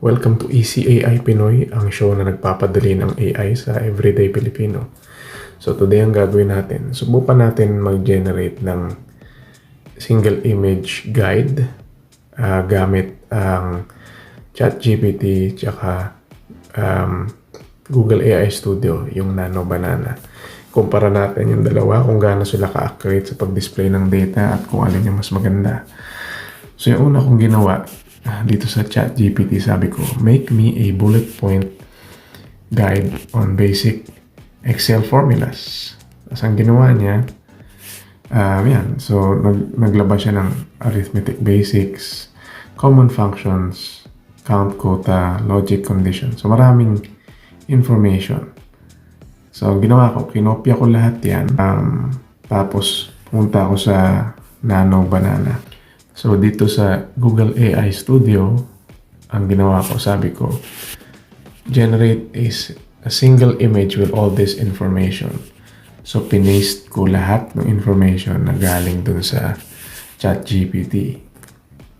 Welcome to Easy AI Pinoy, ang show na nagpapadali ng AI sa everyday Pilipino. So today ang gagawin natin, subukan natin mag-generate ng single image guide gamit ang ChatGPT tsaka Google AI Studio, yung Nano Banana. Kumpara natin yung dalawa kung gaano sila ka-accurate sa pag-display ng data at kung alin yung mas maganda. So yung una kong ginawa dito sa ChatGPT, sabi ko, make me a bullet point guide on basic Excel formulas. Tapos ang ginawa niya, yan. So naglabas siya ng arithmetic basics, common functions, count, quota, logic, condition. So maraming information. So ang ginawa ko, kinopya ko lahat yan. Tapos pumunta ako sa Nano Banana. So dito sa Google AI Studio, ang ginawa ko, sabi ko, generate a single image with all this information. So pinaste ko lahat ng information na galing dun sa ChatGPT.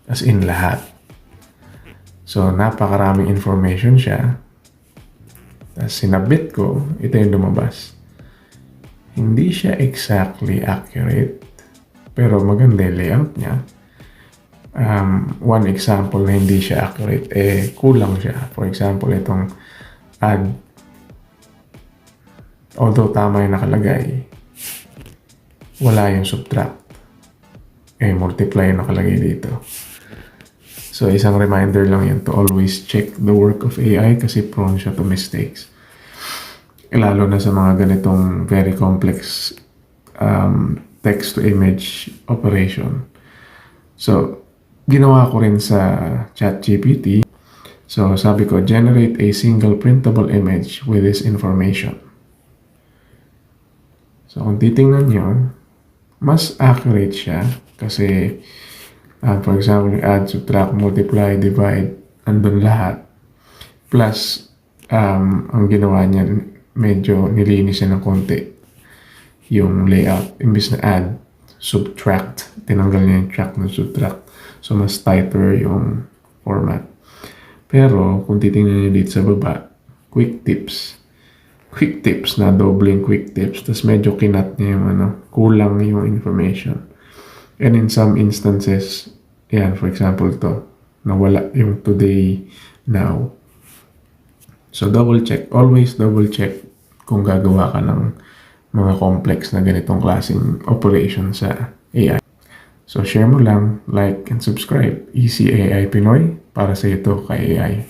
As in lahat. So napakaraming information siya. Tapos sinabit ko, ito yung lumabas. Hindi siya exactly accurate, pero maganda yung layout niya. One example na hindi siya accurate, kulang siya. For example, itong add, although tama yung nakalagay, wala yung subtract. Multiply yung nakalagay dito. So, isang reminder lang yan to always check the work of AI kasi prone siya to mistakes. Lalo na sa mga ganitong very complex text-to-image operation. So, ginawa ko rin sa ChatGPT. So, sabi ko, generate a single printable image with this information. So, kung titingnan nyo, mas accurate siya kasi, for example, add, subtract, multiply, divide, andun lahat. Plus, ang ginawa niya, medyo nilinis siya ng konti yung layout. Imbis na add, subtract, tinanggal niya yung track ng subtract. So, mas tighter yung format. Pero, kung titingnan niyo dito sa baba, quick tips. Quick tips na doubling quick tips. Tapos medyo kinat niya yung kulang yung information. And in some instances, yan, for example to, nawala yung today, now. So, double check. Always double check kung gagawa ka ng mga complex na ganitong klaseng operation sa AI. So, share mo lang, like, and subscribe. Easy AI Pinoy para sa ito kay AI.